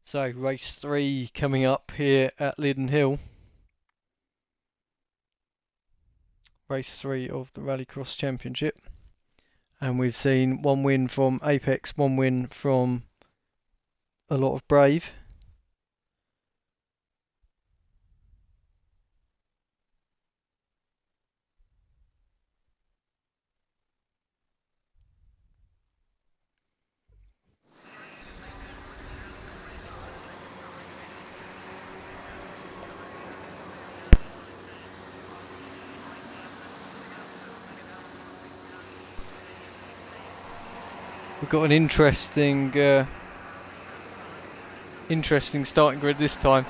So race 3 coming up here at Lydden Hill. Race 3 of the Rallycross Championship. And we've seen one win from Apex, one win from a lot of Brave. We've got an interesting starting grid this time.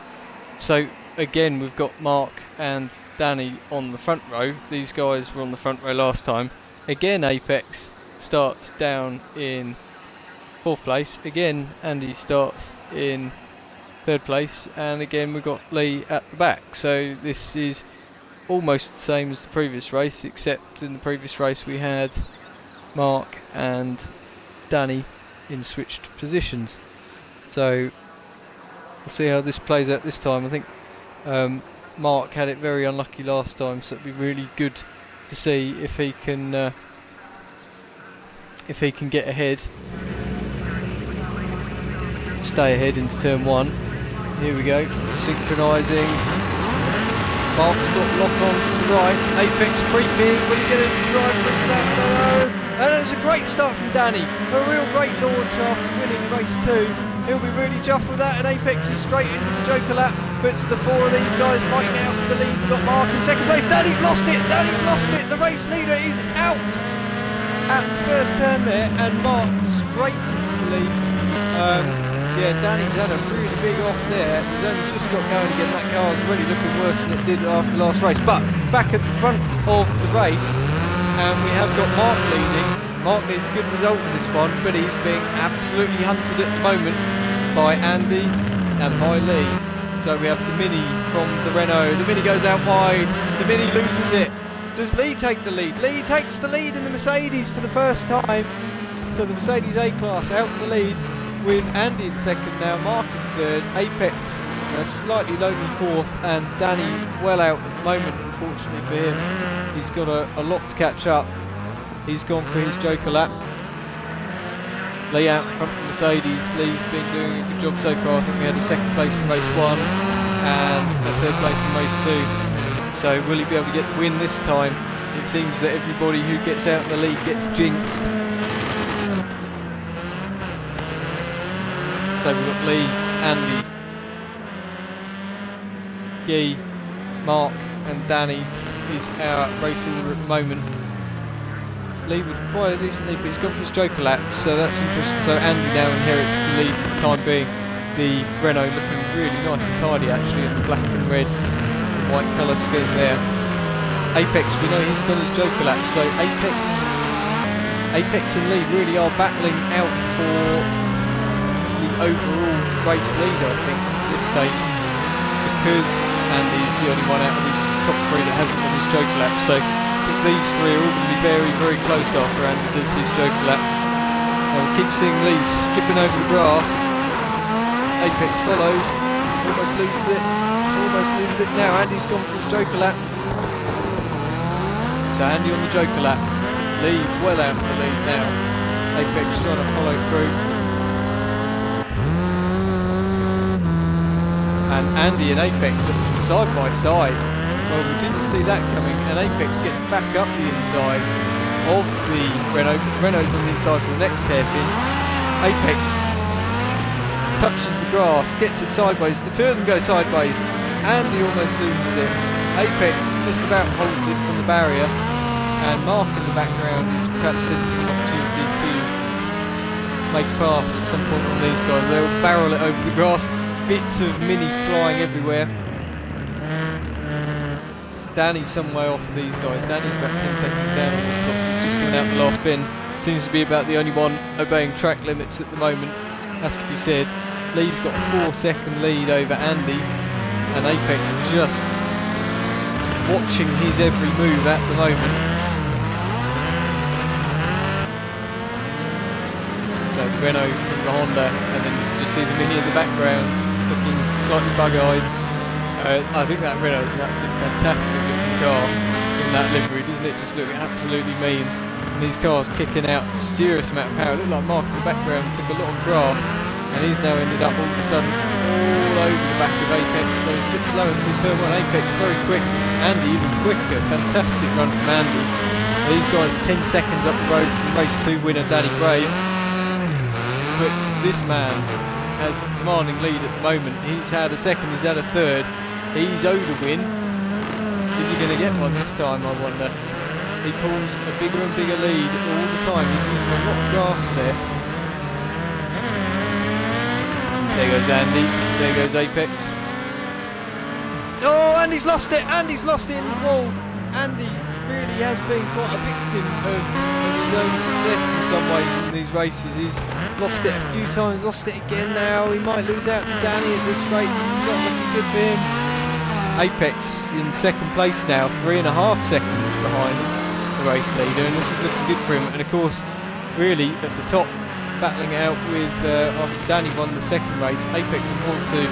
So again, we've got Mark and Danny on the front row. These guys were on the front row last time. Again, Apex starts down in 4th place. Again, Andy starts in 3rd place, and again we've got Lee at the back. So this is almost the same as the previous race, except in the previous race we had Mark and Danny in switched positions. So we'll see how this plays out this time. I think Mark had it very unlucky last time, so it'd be really good to see if he can get ahead, stay ahead into turn 1. Here we go, synchronising. Mark's got lock on to the right. Apex creeping, but he's going to drive through that. And it's a great start from Danny. A real great launch after winning race 2. He'll be really chuffed with that, and Apex is straight into the Joker lap. But it's the 4 of these guys fighting out for the lead. We've got Mark in 2nd place. Danny's lost it. Danny's lost it. The race leader is out at the first turn there, and Mark straight into the lead. Yeah, Danny's had a really big off there. He's only just got going again. That car's really looking worse than it did after last race. But back at the front of the race, and we have got Mark leading. Mark needs a good result in this one, but he's being absolutely hunted at the moment by Andy and by Lee. So we have the Mini from the Renault. The Mini goes out wide. The Mini loses it. Does Lee take the lead? Lee takes the lead in the Mercedes for the first time. So the Mercedes A-Class out in the lead, with Andy in 2nd now, Mark in 3rd, Apex slightly lonely 4th, and Danny well out at the moment, unfortunately for him. He's got a lot to catch up. He's gone for his Joker lap. Lee out in front of the Mercedes. Lee's been doing a good job so far. I think we had a 2nd place in race 1 and a 3rd place in race 2. So will he be able to get the win this time? It seems that everybody who gets out in the lead gets jinxed. So we've got Lee, Andy, Guy, Mark and Danny is our race order at the moment. Lee was quite decently, but he's gone for his Joker lap, so that's interesting. So Andy now inherits the lead for the time being. The Renault looking really nice and tidy actually, in the black and red and white colour scheme there. Apex, we know he's done his Joker lap, so Apex and Lee really are battling out for overall race leader, I think, at this stage, because Andy's the only one out of these top 3 that hasn't done his Joker lap. So I think these 3 are all going to be very, very close after Andy does his Joker lap. And we keep seeing Lee skipping over the grass. Apex follows, almost loses it. Now Andy's gone for his Joker lap. So Andy on the Joker lap. Lee well out of the lead now. Apex trying to follow through. And Andy and Apex are side by side. Well, we didn't see that coming, and Apex gets back up the inside of the Renault. Renault's on the inside for the next hairpin. Apex touches the grass, gets it sideways. The 2 of them go sideways. Andy almost loses it. Apex just about holds it from the barrier, and Mark in the background is perhaps sensing an opportunity to make a pass at some point on these guys. They'll barrel it over the grass. Bits of Mini flying everywhere. Danny's some way off of these guys. Danny's about 10 seconds down on this loss. He's just coming out the last bin. Seems to be about the only one obeying track limits at the moment. Has to be said. Lee's got a 4-second lead over Andy, and Apex just watching his every move at the moment. So Renault from the Honda, and then you just see the Mini in the background looking slightly bug-eyed. I think that Renault is an absolutely fantastic looking car in that livery, doesn't it? Just look absolutely mean. And these cars kicking out serious amount of power. It looked like Mark in the background took a lot of grass, and he's now ended up all of a sudden all over the back of Apex. Though it's a bit slower than the turn 1. Apex very quick, Andy even quicker. Fantastic run from Andy. These guys are 10 seconds up the road from race 2 winner Danny Gray. But this man has a commanding lead at the moment. He's had a second, he's had a third. He's owed a win. Is he going to get one this time, I wonder? He pulls a bigger and bigger lead all the time. He's using a lot of gas there. There goes Andy. There goes Apex. Oh, Andy's lost it! Andy's lost it in the wall. Andy really has been quite a victim of his own success in some ways in these races. He's lost it a few times, lost it again now. He might lose out to Danny at this rate. This is not looking good for him. Apex in second place now, 3.5 seconds behind the race leader, and this is looking good for him. And of course, really at the top, battling it out with after Danny won the second race, Apex would want to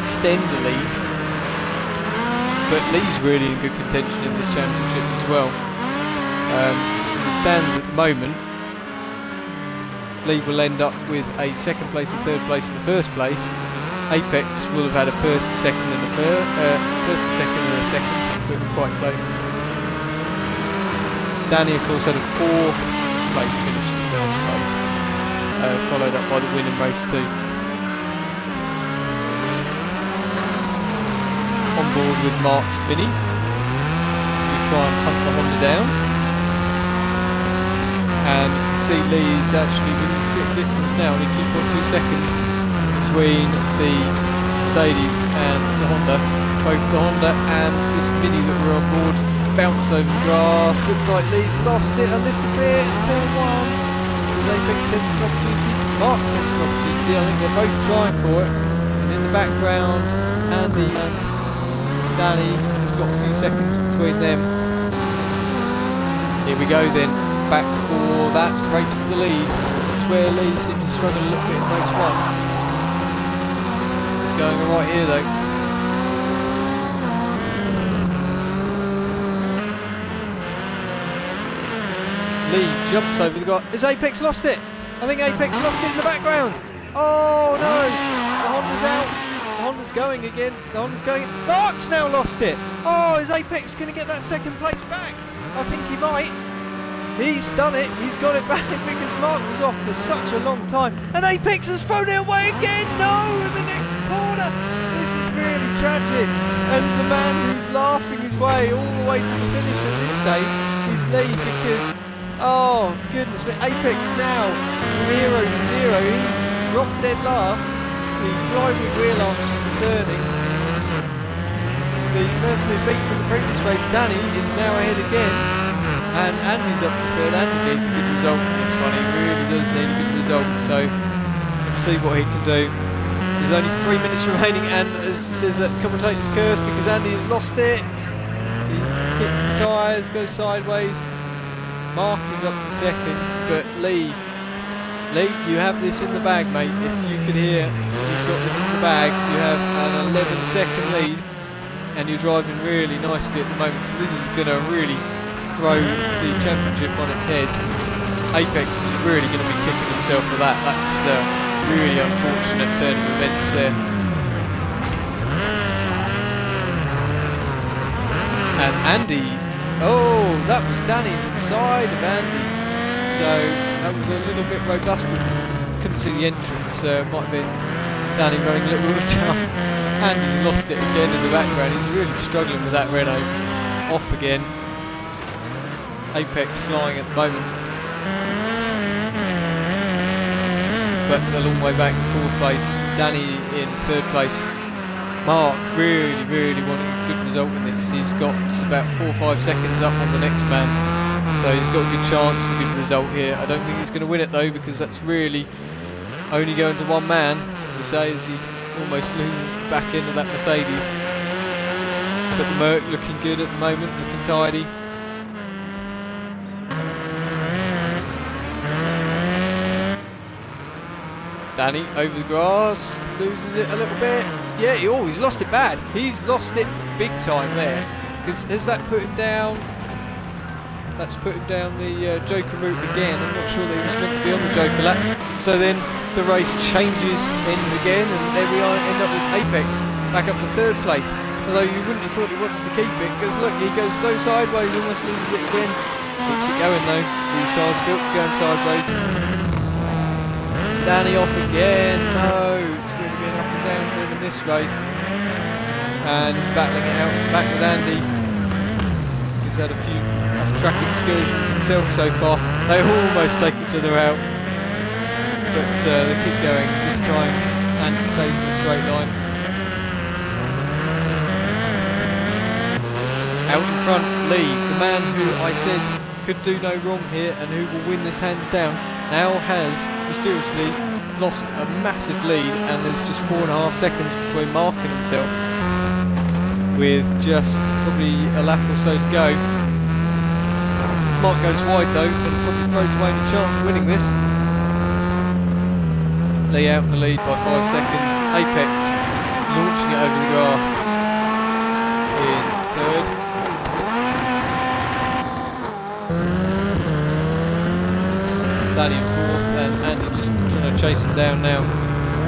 extend the lead, but Lee's really in good contention in this championship as well. As it stands at the moment, Lee will end up with a second place and third place in the first place. Apex will have had a first, second and a third, first, second and a second, but quite close. Danny of course had a 4th place finish in the first race, followed up by the win in race 2. On board with Mark's Mini, we try and hunt the Honda down, and you can see Lee is actually within split distance now, only 2.2 seconds between the Mercedes and the Honda. Both the Honda and this Mini that were on board bounce over the grass. Looks like Lee's lost it a little bit in turn 1. Apex sense an opportunity, Mark sense an opportunity. I think they're both trying for it. And in the background, Andy and Danny has got a few seconds between them. Here we go then, back for that race for the lead. This is where Lee seemed to struggle a little bit in race 1. Going right here though. Lee jumps over the guy. Has Apex lost it? I think Apex lost it in the background. Oh no! The Honda's out. The Honda's going again. The Honda's going. Mark's now lost it. Oh, is Apex going to get that second place back? I think he might. He's done it. He's got it back because Mark was off for such a long time. And Apex has thrown it away again. No, in the next corner. This is really tragic. And the man who's laughing his way all the way to the finish at this stage is Lee because, oh goodness me, Apex now 0 to 0. He's dropped dead last. The driving wheel arms from the turning. The person who beat from the previous race, Danny, is now ahead again. And Andy's up to third. Andy needs a good result in this one. He really does need a good result. So let's see what he can do. There's only 3 minutes remaining, and as he says, that commentator's curse because Andy has lost it. He hits the tyres, goes sideways. Mark is up to second, but Lee, you have this in the bag, mate. If you could hear, you've got this in the bag. You have an 11-second lead, and you're driving really nicely at the moment. So this is going to really throw the championship on its head. Apex is really going to be kicking himself for that. That's really unfortunate turn of events there. And Andy, oh, that was Danny inside of Andy. So that was a little bit robust. Couldn't see the entrance. Might have been Danny running a little bit down. Andy lost it again in the background. He's really struggling with that Renault. Off again. Apex flying at the moment, but a long way back in 4th place. Danny in 3rd place. Mark really wanting a good result in this. He's got about 4 or 5 seconds up on the next man, so he's got a good chance of a good result here. I don't think he's going to win it though, because that's really only going to one man, we say, as he almost loses the back end of that Mercedes. But the Merc looking good at the moment, looking tidy. Danny over the grass, loses it a little bit. Yeah, he's lost it bad. He's lost it big time there. Has that put him down? That's put him down the Joker route again. I'm not sure that he was meant to be on the Joker lap. So then the race changes, ends again, and there we are, end up with Apex back up to 3rd place. Although you wouldn't have thought he wants to keep it, because look, he goes so sideways, almost loses it again. Keeps it going though. These cars built for going sideways. Danny off again. No, it's really been up and down for him in this race. And he's battling it out back with Andy. He's had a few track excursions himself so far. They almost take each other out. But they keep going. This time Andy stays in the straight line. Out in front, Lee, the man who I said could do no wrong here and who will win this hands down, now has mysteriously lost a massive lead, and there's just 4.5 seconds between Mark and himself, with just probably a lap or so to go. Mark goes wide though, and probably throws away any chance of winning this. Lee out in the lead by 5 seconds. Apex launching it over the grass in 3rd. Danny in 4th, and Andy just trying to chase him down now.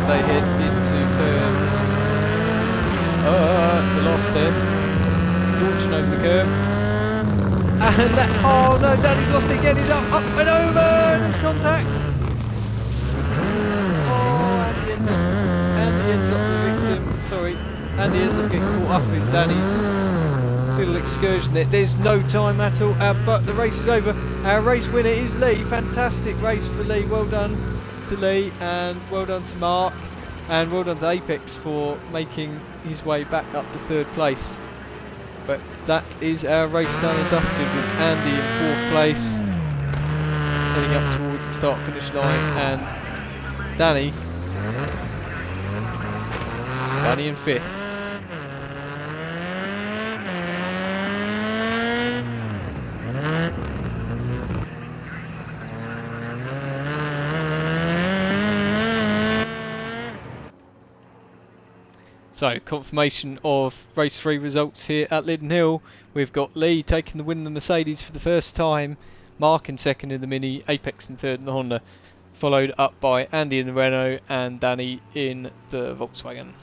They head into turn. The last turn. Launching over the curb. And that, oh no, Danny's lost it again. He's up and over, and there's contact. Oh, Andy ends up the victim. Sorry, Andy ends up getting caught up in Danny's little excursion there. There's no time at all, but the race is over. Our race winner is Lee. Fantastic race for Lee. Well done to Lee, and well done to Mark, and well done to Apex for making his way back up to 3rd place. But that is our race done and dusted, with Andy in 4th place, heading up towards the start finish line, and Danny in 5th. So, confirmation of race 3 results here at Lydden Hill. We've got Lee taking the win in the Mercedes for the first time, Mark in 2nd in the Mini, Apex in 3rd in the Honda, followed up by Andy in the Renault and Danny in the Volkswagen.